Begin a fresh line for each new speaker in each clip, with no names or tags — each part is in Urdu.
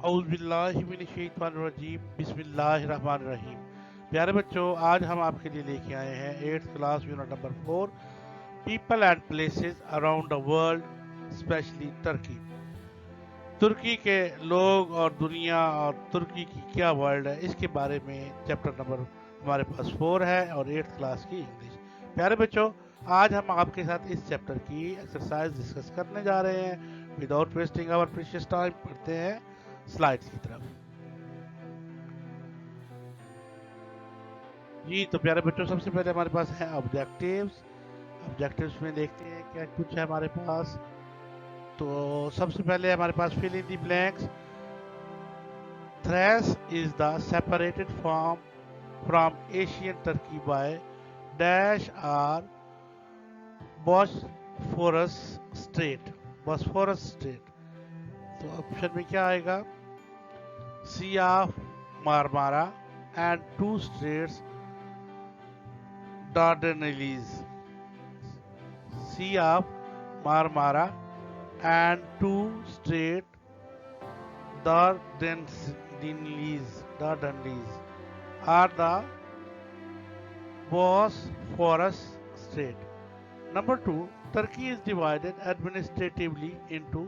اعوذ باللہ من الشیطان الرجیم بسم اللہ الرحمن الرحیم. پیارے بچوں، آج ہم آپ کے لیے لے کے آئے ہیں 8th class unit number 4 people and places around the world especially Turkey. ترکی کے لوگ اور دنیا اور ترکی کی کیا ورلڈ ہے، اس کے بارے میں چیپٹر نمبر ہمارے پاس 4 ہے اور 8th کلاس کی انگلش. پیارے بچوں، آج ہم آپ کے ساتھ اس چیپٹر کی ایکسرسائز ڈسکس کرنے جا رہے ہیں. وداؤٹ ویسٹنگ آور پریشیس ٹائم پڑھتے ہیں سلائڈز کی طرف. جی تو پیارے بچوں، سب سے پہلے ہمارے پاس ہے آبجیکٹیوز. آبجیکٹیوز میں دیکھتے ہیں کیا کچھ ہے ہمارے پاس. تو سب سے پہلے ہمارے پاس fill in the blanks. Thrace is the separated from Asian Turkey by dash or Bosphorus Strait. Bosphorus Strait. تو آپشن میں کیا آئے گا؟ Sea of Marmara and two straits Dardanelles. Sea of Marmara and two straight Dardanelles are the Bosphorus Strait. Number 2, Turkey is divided administratively into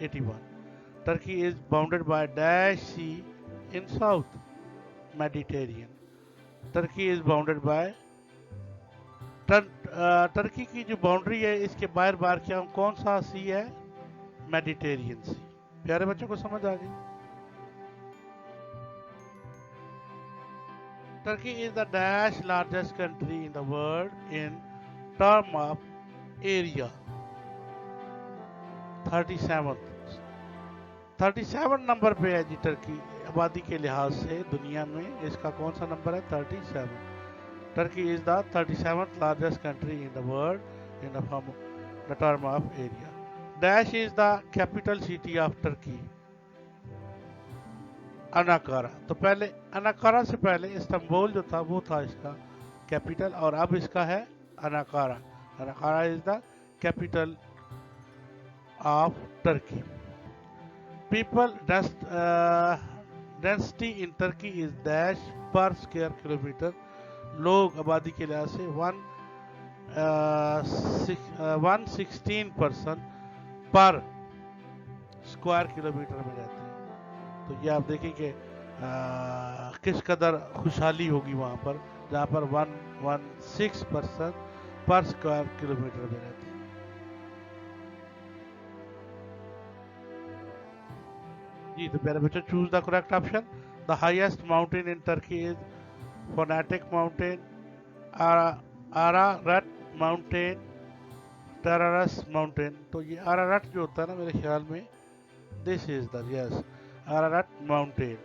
81. Turkey is bounded by Dash Sea in south, Mediterranean. Turkey is bounded by ترکی کی جو باؤنڈری ہے اس کے باہر باہر کیا کون سا سی ہے؟ میڈیٹیرین سی. پیارے بچوں کو سمجھ آ گئی؟ Turkey is the dash largest country in the world in term of area. 37 number پہ ہے جی ترکی آبادی کے لحاظ سے دنیا میں. اس کا کون سا نمبر ہے؟ 37. Turkey is the 37th largest country in the world in the term of area. Dash is the capital city of Turkey. Ankara. تو پہلے اناکارا سے پہلے استنبول جو تھا وہ تھا اس کا کیپیٹل، اور اب اس کا ہے اناکارا. اناکارا is the capital of Turkey. People density in Turkey is dash per square kilometer. لوگ آبادی کے لحاظ سے 116 پر اسکوائر کلومیٹر میں رہتے ہیں. تو یہ آپ دیکھیں کہ کس قدر خوشحالی ہوگی وہاں پر جہاں پر 116 پر اسکوائر کلومیٹر میں رہتے ہیں. جی تو پیارے بچوں، choose the correct option. The highest mountain in ترکی is Phonetic Mountain, Ararat Mountain, Tararas Mountain. تو یہ Ararat جو ہوتا ہے نا میرے خیال میں this is the yes Ararat Mountain.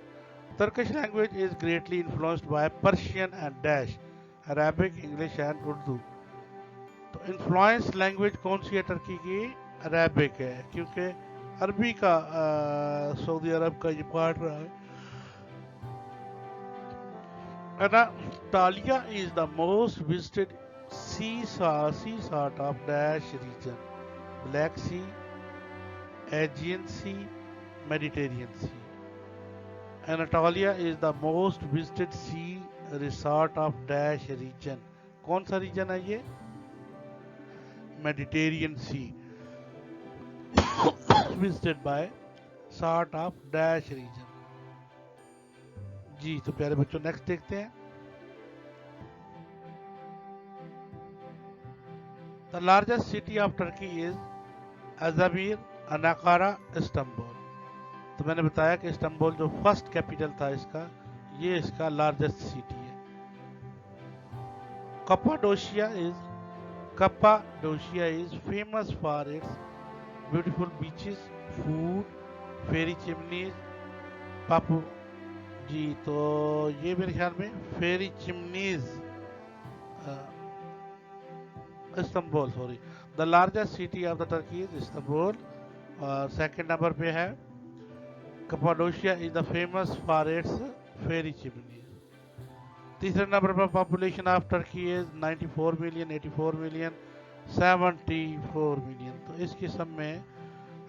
Turkish language is greatly influenced by Persian and Dash, Arabic, English and Urdu. تو influence language کون سی ہے ترکی کی؟ Arabic ہے، کیونکہ عربی کا سعودی عرب کا یہ پارٹ رہا ہے. Anatolia is the most visited seasort of Dash region. Black Sea, Aegean Sea, Mediterranean Sea. Anatolia is the most visited sea resort of Dash region. کون سا ریجن ہے یہ؟ Mediterranean Sea. Visited by sort of Dash region. جی تو پیارے بچوں نیکسٹ دیکھتے ہیں. The largest city of Turkey is Izmir, Ankara, Istanbul. تو میں نے بتایا کہ استنبول جو فرسٹ کیپیٹل تھا اس کا، یہ اس کا لارجسٹ سٹی ہے. Cappadocia is famous for its beautiful beaches, food, fairy chimneys, جی تو یہ میرے خیال میں fairy chimneys Istanbul sorry. The largest city of the Turkey is Istanbul. اور سیکنڈ نمبر پہ ہے Cappadocia is the famous for its fairy chimneys. تیسرے نمبر پر population of Turkey is 94 million 84 million 74 million. تو اس قسم میں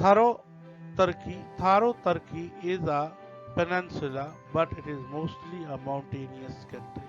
Tharo Turkey is a peninsula but it is mostly a mountainous country.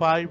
5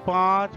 5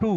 2,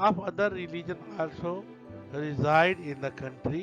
of other religion also reside in the country,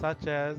such as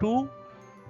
2।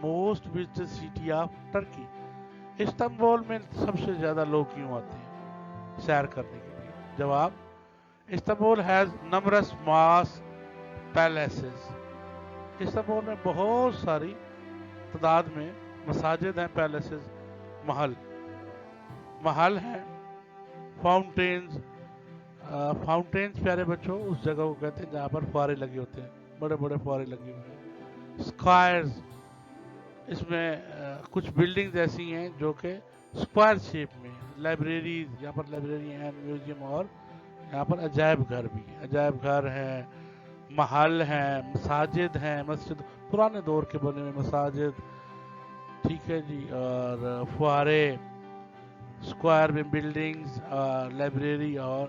Most visited city of Turkey. Istanbul میں سب سے زیادہ لوگ کیوں آتے ہیں سیر کرنے کے لیے؟ جواب: Istanbul has numerous mosques palaces. Istanbul میں بہت ساری تعداد میں مساجد ہیں، پیلیسز محل ہیں. فاؤنٹینز، فاؤنٹینز پیارے بچوں اس جگہ کو کہتے ہیں جہاں پر فوارے لگے ہوتے ہیں، بڑے بڑے فوارے لگے ہوئے ہیں. اسکوائرز، اس میں کچھ بلڈنگز ایسی ہیں جو کہ اسکوائر شیپ میں ہیں. لائبریریز، یہاں پر لائبریری ہیں، میوزیم، اور یہاں پر عجائب گھر بھی ہیں. عجائب گھر ہیں، محل ہیں، مساجد ہیں، مسجد پرانے دور کے بنے ہوئے مساجد، ٹھیک ہے جی، اور فوارے، اسکوائر میں بلڈنگز، لائبریری، اور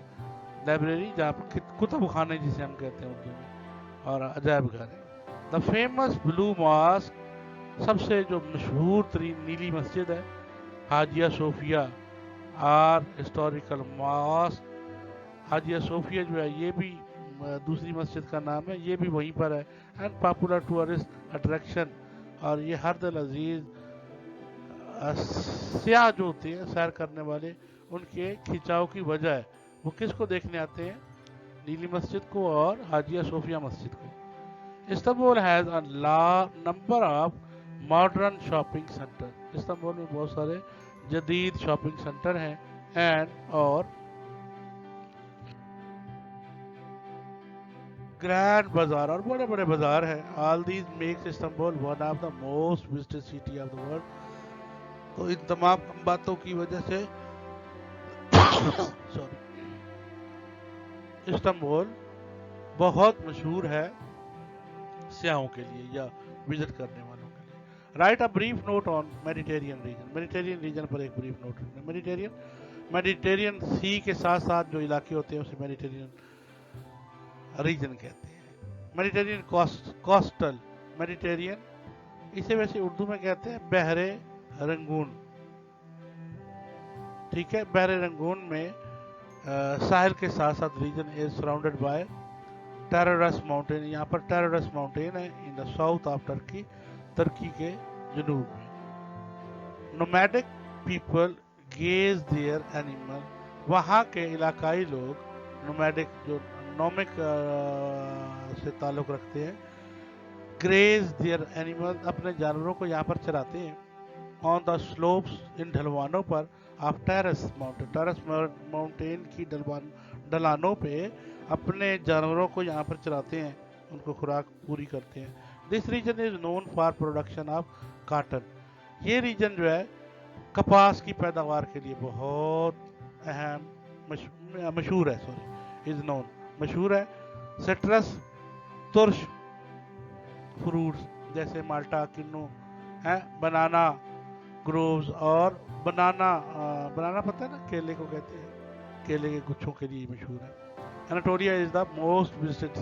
لائبریری جہاں پر کتب خانے جسے ہم کہتے ہیں اردو میں، اور عجائب گھر ہے. دا فیمس بلو ماسک، سب سے جو مشہور ترین نیلی مسجد ہے، حاجیہ صوفیہ آر ہسٹوریکل ماسک. حاجیہ صوفیہ جو ہے یہ بھی دوسری مسجد کا نام ہے، یہ بھی وہیں پر ہے. اینڈ پاپولر ٹورسٹ اٹریکشن، اور یہ ہر دل عزیز سیاح جو ہوتے ہیں سیر کرنے والے، ان کے کھنچاؤ کی وجہ ہے. وہ کس کو دیکھنے آتے ہیں؟ نیلی مسجد کو اور حاجیہ صوفیہ مسجد کو. Istanbul has a number of modern shopping center. Istanbul میں بہت سارے جدید شاپنگ سینٹر ہیں. اینڈ اور گرینڈ بازار، اور بڑے بڑے بازار ہیں. All these makes Istanbul one of the most visited city of the world. تو ان تمام باتوں کی وجہ سے استنبول بہت مشہور ہے سیاحوں کے لیے یا وزٹ کرنے والوں کے لیے. Write a brief note on Mediterranean region. Mediterranean region پر ایک بریف نوٹ رکھنا. میڈیٹیرین سی کے ساتھ ساتھ جو علاقے ہوتے ہیں اسے میڈیٹیرین ریجن کہتے ہیں. میڈیٹیرین کوسٹل، میڈیٹیرین اسے ویسے اردو میں کہتے ہیں بحر رنگون. ٹھیک ہے، بحر رنگون میں ساحل کے ساتھ ساتھ region is surrounded by Taurus mountain. یہاں پر ٹیررس ماؤنٹین ہے in the south of Turkey, ترکی کے جنوب میں. Nomadic people graze their animal, وہاں کے علاقائی لوگ نومیڈک جو نومک سے تعلق رکھتے ہیں، گریز دیئر اینیمل اپنے جانوروں کو یہاں پر چراتے ہیں. آن دا سلوپس، ان ڈھلوانوں پر، of Taurus Mountain, Taurus Mountain کی ڈھلانوں پہ اپنے جانوروں کو یہاں پر چراتے ہیں، ان کو خوراک پوری کرتے ہیں. This region is known for production of cotton. یہ ریجن جو ہے کپاس کی پیداوار کے لیے بہت اہم مشہور ہے. از نون مشہور ہے. سٹرس، ترش فروٹس جیسے مالٹا، کنو، بنانا گرووز، اور بنانا پتہ ہے نا، کیلے کو کہتے ہیں، کیلے کے گچھوں کے لیے مشہور ہے. Anatolia is the most visited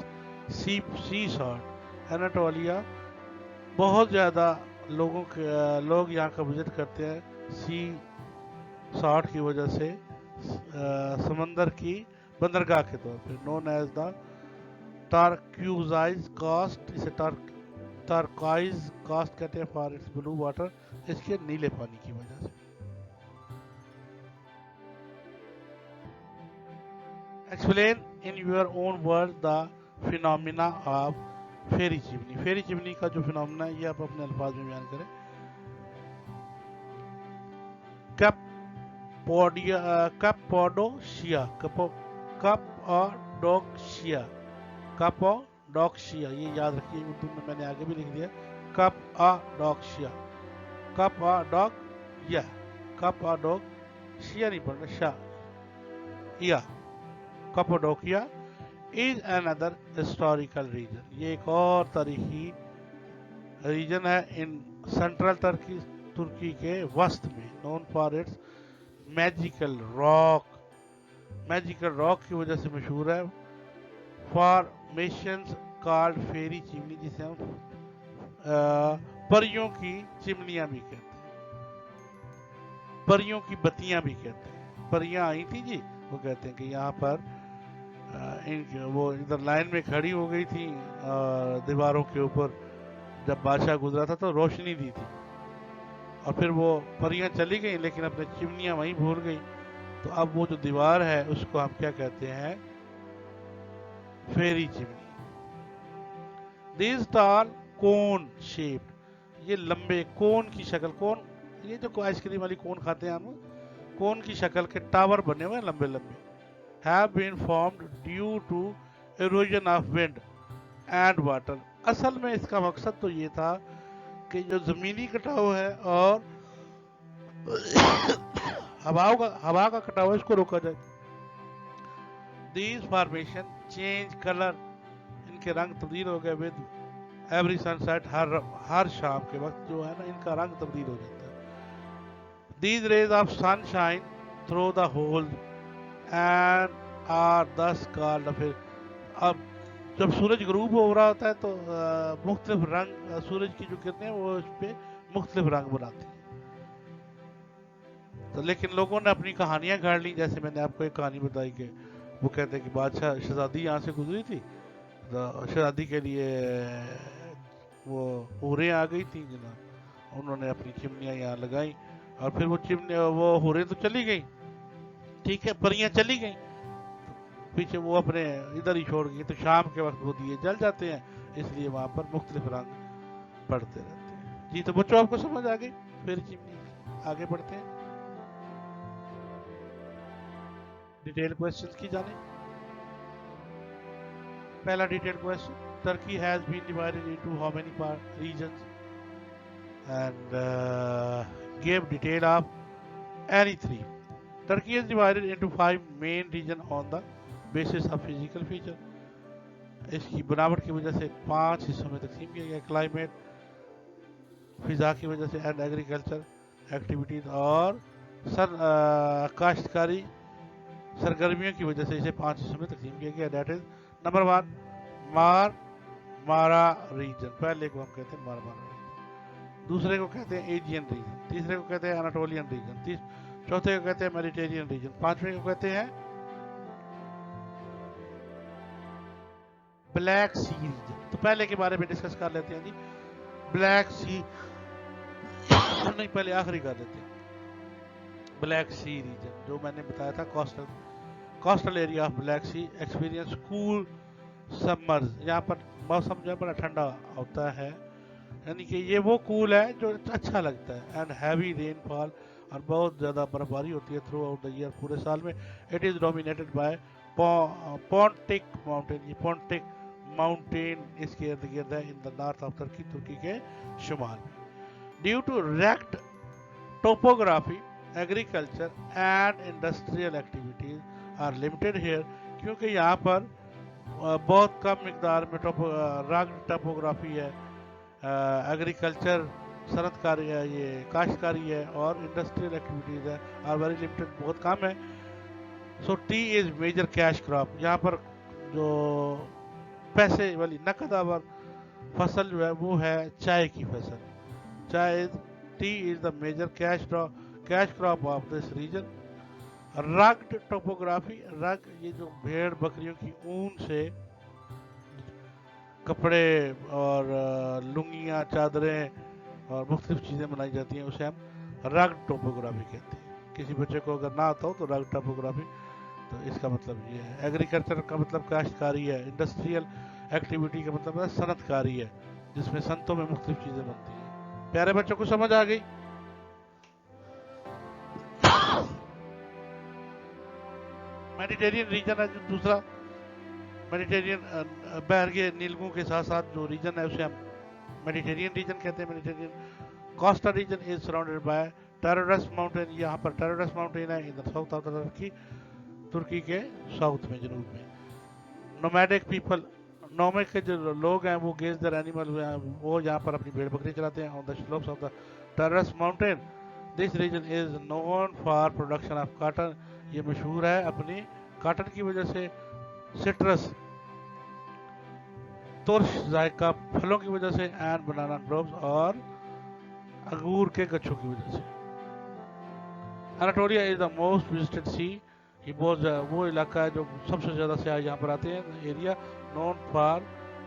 sea salt. Anatolia بہت زیادہ لوگ یہاں کا وزٹ کرتے ہیں سی سالٹ کی وجہ سے، سمندر کی بندرگاہ کے طور پہ. نون ایز دا ٹارکیوزائز کاسٹ، اسے تارکائز کاسٹ کہتے ہیں فار اٹس بلو واٹر، اس کے نیلے پانی کی وجہ سے. Explain in your own word the phenomena of fairy chimney. Fairy chimney کا جو فینومینا ہے یہ آپ اپنے الفاظ میں بیان کریں. کپوڈوشیا، کپوڈوکشیا، یہ یاد رکھیے، اردو میں نے آگے بھی لکھ دیا. کپوڈوکشیا، کپوڈوکیا، کپوڈوکشیا نہیں پڑھنا، شا یا. کپوڈوکیا از اندر ہسٹوریکل ریجن، یہ ایک اور تاریخی ریجن ہے ان سینٹرل ترکی کے وسط میں. Known for its magical rock, magical rock کی وجہ سے مشہور ہے. فارمیشنز کالڈ فیری چمنی، جسے ہم پریوں کی چمنیاں بھی کہتے ہیں، پریوں کی بتیاں بھی کہتے ہیں. پریاں آئی تھی جی، وہ کہتے ہیں کہ یہاں پر وہ ادھر لائن میں کھڑی ہو گئی تھی دیواروں کے اوپر جب بادشاہ گزرا تھا تو روشنی دی تھی، اور پھر وہ پریاں چلی گئیں لیکن اپنے چمنیاں وہیں بھول گئی. تو اب وہ جو دیوار ہے اس کو ہم کیا کہتے ہیں؟ Ferry chimney. دیز ٹال کون شیپڈ، یہ لمبے کون کی شکل، کون یہ جو آئس کریم والی کون کھاتے ہیں ہم، کون کی شکل کے ٹاور بنے ہوئے ہیں لمبے لمبے. have been formed due to erosion of wind and water. اصل میں اس کا مقصد تو یہ تھا کہ جو زمینی کٹاؤ ہے اور ہوا کا کٹاؤ ہے اس کو روکا جائے. These formation change color، ان کے رنگ تبدیل ہو گئے. with every sunset، ہر شام کے وقت جو ہے نا ان کا رنگ تبدیل ہو جاتا ہے. These rays of sun shine through the holes and are thus called. پھر اب جب سورج غروب ہو رہا ہوتا ہے تو مختلف رنگ سورج کی جو کرنیں وہ اس پہ مختلف رنگ بناتی ہیں. تو لیکن لوگوں نے اپنی کہانیاں گھاڑ لی. جیسے میں نے آپ کو ایک کہانی بتائی کہ وہ کہتے ہیں کہ بادشاہ شہزادی یہاں سے گزری تھی تو شہزادی کے لیے وہ حوریں آ گئی تھیں جناب، انہوں نے اپنی چمنیاں یہاں لگائیں اور پھر وہ حوریں تو چلی گئیں، ٹھیک ہے، پریاں چلی گئیں، پیچھے وہ اپنے ادھر ہی چھوڑ گئی. تو شام کے وقت وہ دیے جل جاتے ہیں، اس لیے وہاں پر مختلف رنگ پڑتے رہتے ہیں. جی تو بچوں آپ کو سمجھ آ گئی پھر چمنی. آگے بڑھتے ہیں ڈیٹیل کوشچن کی جانے. پہلا detail question, Turkey has been divided into how many regions and give detail of any three. Turkey is divided into 5 main regions on the basis of physical feature. اس کی بناوٹ کی وجہ سے 5 حصوں میں تقسیم کیا گیا. کلائمیٹ، فضا کی وجہ سے، اینڈ ایگریکلچر ایکٹیویٹیز، اور کاشتکاری سرگرمیوں کی وجہ سے اسے 5 حصوں میں تقسیم کیا گیا. دیٹ از نمبر 1 مارا ریجن، پہلے کو ہم کہتے ہیں مارا ریجن، دوسرے کو کہتے ہیں ایجین ریجن، تیسرے کو کہتے ہیں اناٹولین ریجن، چوتھے کو کہتے ہیں میڈیٹرینین ریجن، پانچویں کو کہتے ہیں بلیک سی ریجن. تو پہلے کے بارے میں ڈسکس کر لیتے ہیں جی. بلیک سی نہیں، پہلے آخری کر لیتے ہیں. بلیک سی ریجن جو میں نے بتایا تھا، coastal area of Black Sea experience cool summers. یہاں پر موسم جو ہے بڑا ٹھنڈا ہوتا ہے، یعنی کہ یہ وہ کول ہے جو اچھا لگتا ہے. اینڈ ہیوی رین فال، اور بہت زیادہ برفباری ہوتی ہے تھرو آؤٹ دا ایئر، پورے سال میں. It is dominated by Pontic Mountain. یہ پونٹک ماؤنٹین اس کے ارد گرد ہے ان دا نارتھ آف ترکی، ترکی کے شمال میں. Due to rugged topography, agriculture and industrial activities are limited here. کیونکہ یہاں پر بہت کم مقدار میں رگڈ ٹوپوگرافی ہے، ایگریکلچر صنعت کاری ہے، یہ کاشتکاری ہے، اور انڈسٹریل ایکٹیویٹیز ہے، اور ویری لمیٹڈ، بہت کم ہے. سو ٹی از میجر کیش کراپ. یہاں پر جو پیسے والی نقد آور فصل جو ہے وہ ہے چائے کی فصل. چائے tea is the major cash crop of this region. Rugged topography, رگ یہ جو بھیڑ بکریوں کی اون سے کپڑے اور لنگیاں، چادریں اور مختلف چیزیں بنائی جاتی ہیں، اسے ہم رگ ٹوپوگرافی کہتے ہیں. کسی بچے کو اگر نہ آتا ہو تو رگ ٹوپوگرافی، تو اس کا مطلب یہ ہے. ایگریکلچر کا مطلب کاشتکاری ہے. انڈسٹریل ایکٹیویٹی کا مطلب ہے صنعت کاری ہے، جس میں صنعتوں میں مختلف چیزیں بنتی ہیں. پیارے بچوں کو سمجھ آ گئی؟ میڈیٹرین ریجن ہے جو دوسرا، میڈیٹرین بحر کے نیلگوں کے ساتھ ساتھ جو ریجن ہے اسے ہم میڈیٹرین ریجن کہتے ہیں. Mediterranean coastal region is surrounded by Troodos Mountain. یہاں پر ٹیروڈس ماؤنٹین ہے ان ساؤتھ آف ترکی، ترکی کے ساؤتھ میں، جنوب میں. نومیڈک پیپل، نومک کے جو لوگ ہیں وہ گیز در اینیمل، وہ یہاں پر اپنی بھیڑ بکری چلاتے ہیں. On the slopes of the Troodos Mountain this region is known for production of cotton. یہ مشہور ہے اپنی کاٹن کی وجہ سے، سٹرس ترش ذائقہ پھلوں کی وجہ سے، اینڈ بنانا گروپس، اور انگور کے گچھوں کی وجہ سے. اناٹولیا از دا موسٹ وزٹڈ سی. یہ بہت وہ علاقہ ہے جو سب سے زیادہ سیاح یہاں پر آتے ہیں. Area known for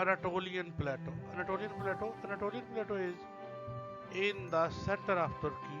Anatolian Plateau. Anatolian Plateau is in the center of Turkey.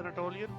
Anatolian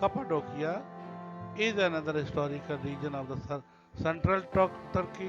Cappadocia is another historical region of the central Turkey,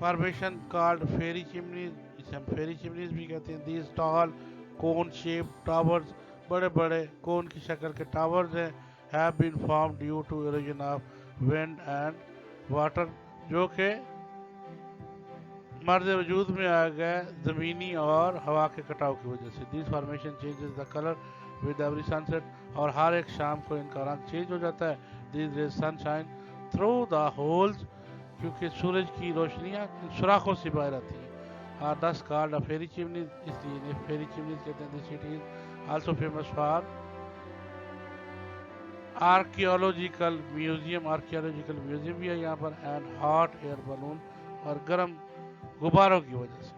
formation called fairy chimneys, جسے ہم فیری چمنیز بھی کہتے ہیں. دیز ٹال کون شیپ ٹاورز، بڑے بڑے کون کی شکل کے ٹاورز ہیں. Have been formed due to erosion of wind and water, جو کہ مرد وجود میں آ گئے زمینی اور ہوا کے کٹاؤ کی وجہ سے. These formation changes the colour with every sunset, اور ہر ایک شام کو ان کا رنگ چینج ہو جاتا ہے. These rays sun shine through the holes, کیونکہ سورج کی روشنیاں ان سوراخوں سے باہر آتی ہیں. Are this called a fairy chimneys, اس لیے انہیں فیری چمنیز کہتے ہیں. This city is also famous for archaeological museum بھی ہے یہاں پر. اینڈ ہاٹ ایئر بلون، اور گرم غباروں کی وجہ سے.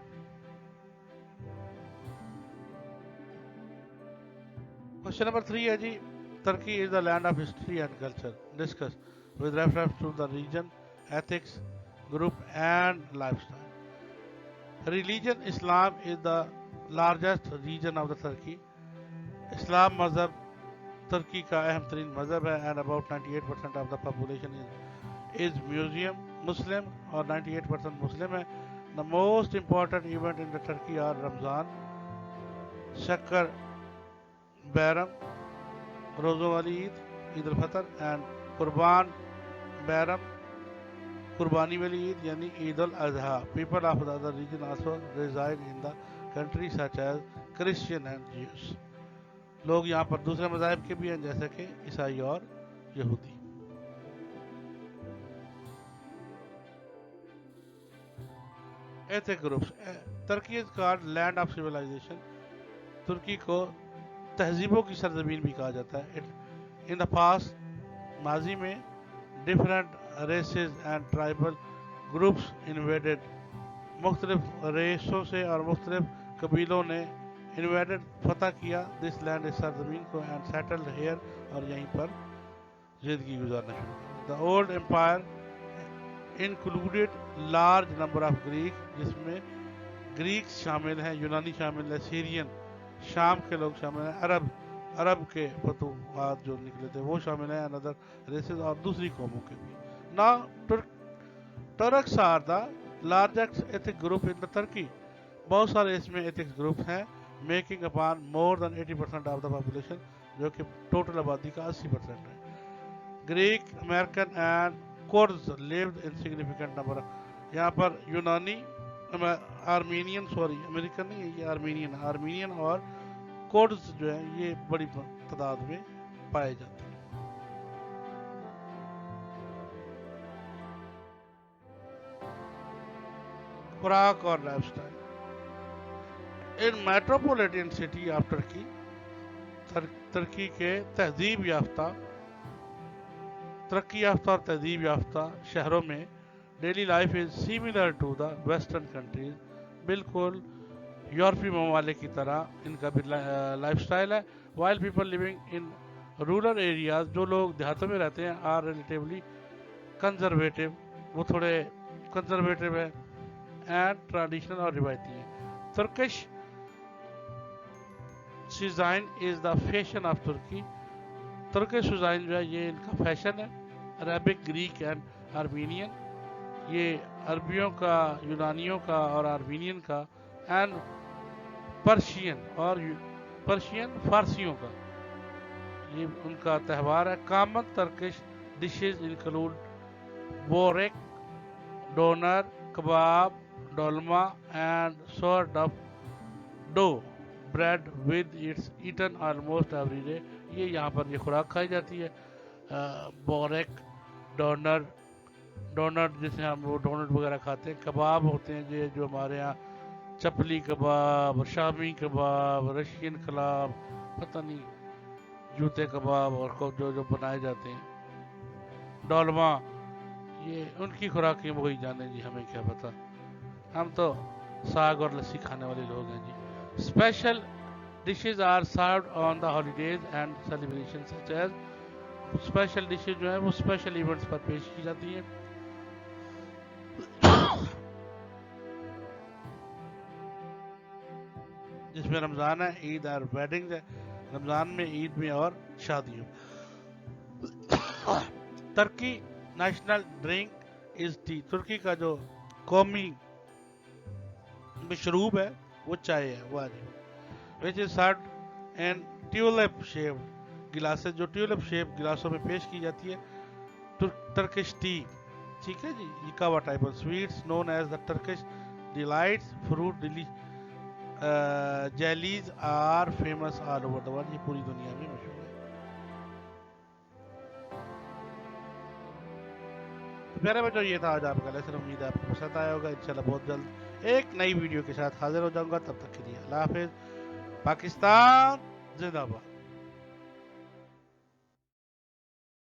کوشچن نمبر 3 ہے جی، Turkey is the land of history and culture. Discuss with reference to the region, ethics, group and lifestyle. Religion Islam is the largest region of the Turkey. اسلام مذہب ترکی کا اہم ترین مذہب ہے. And about 98% of the population is museum Muslim, اور 98% مسلم ہے. The most important event in the Turkey are Ramadan, Seker Bayram روزوں والی عید، عید الفطر، اینڈ قربان بیرم قربانی والی عید یعنی عید الاضحیٰ. People of the other region also reside in the country such as Christian and Jews. لوگ یہاں پر دوسرے مذاہب کے بھی ہیں جیسے کہ عیسائی اور یہودی. Ethnic groups. Turkey is called land of civilization. ترکی کو تہذیبوں کی سرزمین بھی کہا جاتا ہے. ان دا پاسٹ، ماضی میں، different races and tribal groups invaded, مختلف ریسوں سے اور مختلف قبیلوں نے انویڈڈ فتح کیا دس لینڈ، اس سرزمین کو. اینڈ سیٹلڈ ہیئر، اور یہیں پر زندگی گزارنا شروع کی. The old empire included large number of Greek, جس میں گریکس شامل ہیں، یونانی شامل ہے، سیرین شام کے لوگ شامل ہیں، عرب کے فتوحات جو نکلے تھے وہ شامل ہیں، اندر ریسز اور دوسری قوموں کے بھی. نا Turks are the largest ethnic group in the Turkey. بہت سارے اس میں ایتھکس گروپ ہیں، making up more than 80% of the population, جو کہ ٹوٹل آبادی کا 80% ہے. Greek, American and Kurds lived in significant number. یہاں پر یونانی، آرمینین، سوری امریکن نہیں، یہ آرمینین اور کورڈز جو ہیں یہ بڑی تعداد میں پائے جاتے ہیں. خوراک اور lifestyle. In metropolitan city of Turkey, ترکی کے تہذیب یافتہ، ترقی یافتہ اور تہذیب یافتہ شہروں میں daily life is similar to the western countries. بالکل یورپی ممالک کی طرح ان کا بھی لائف سٹائل ہے. While people living in rural areas, جو لوگ دیہاتوں میں رہتے ہیں، آر ریلیٹیولی کنزرویٹو، وہ تھوڑے کنزرویٹو ہیں، اینڈ ٹریڈیشنل اور روایتی ہیں. Turkish cuisine is the fashion of Turkey. Turkish cuisine جو ہے یہ ان کا فیشن ہے. عربک، گریک اینڈ آرمینین، یہ عربیوں کا، یونانیوں کا اور آرمینین کا. اینڈ پرشین فارسیوں کا، یہ ان کا تہوار ہے. Common Turkish dishes include borek, doner, kebab, dolma and sort of dough bread with its eaten almost every day. یہ یہاں پر یہ خوراک کھائی جاتی ہے. بوریک، ڈونٹ جسے ہم وہ ڈونٹ وغیرہ کھاتے ہیں. کباب ہوتے ہیں جو ہمارے یہاں چپلی کباب، شامی کباب، رشین کباب، پتہ نہیں جوتے کباب اور جو بنائے جاتے ہیں. ڈولما، یہ ان کی خوراکیں وہی جانے جی، ہمیں کیا پتا، ہم تو ساگ اور لسی کھانے والے لوگ ہیں جی. Special dishes are served on the holidays and celebration such as. Special dishes جو ہیں وہ اسپیشل ایونٹس پر پیش کی جاتی ہیں. جس میں رمضان ہے، عید اور ویڈنگ ہے. رمضان میں، عید میں اور شادیوں. Turkey national drink is tea. ترکی کا جو قومی مشروب ہے وہ چائے ہے واجب which is served and tulip shape glasses جو ٹیولپ شیپ گلاسوں میں پیش کی جاتی ہے ٹرکش ٹی ٹھیک ہے جی یہ کوا type of sweets known as the Turkish delights fruit jellies are famous all over the world یہ پوری دنیا میں مشہور ہے تو پیارے بچوں یہ تھا آج آپ کا لیسن امید ہے آپ کو پسند آیا ہوگا انشاءاللہ بہت جلد ایک نئی ویڈیو کے ساتھ حاضر ہو جاؤں گا تب تک کے لیے اللہ حافظ پاکستان زندہ باد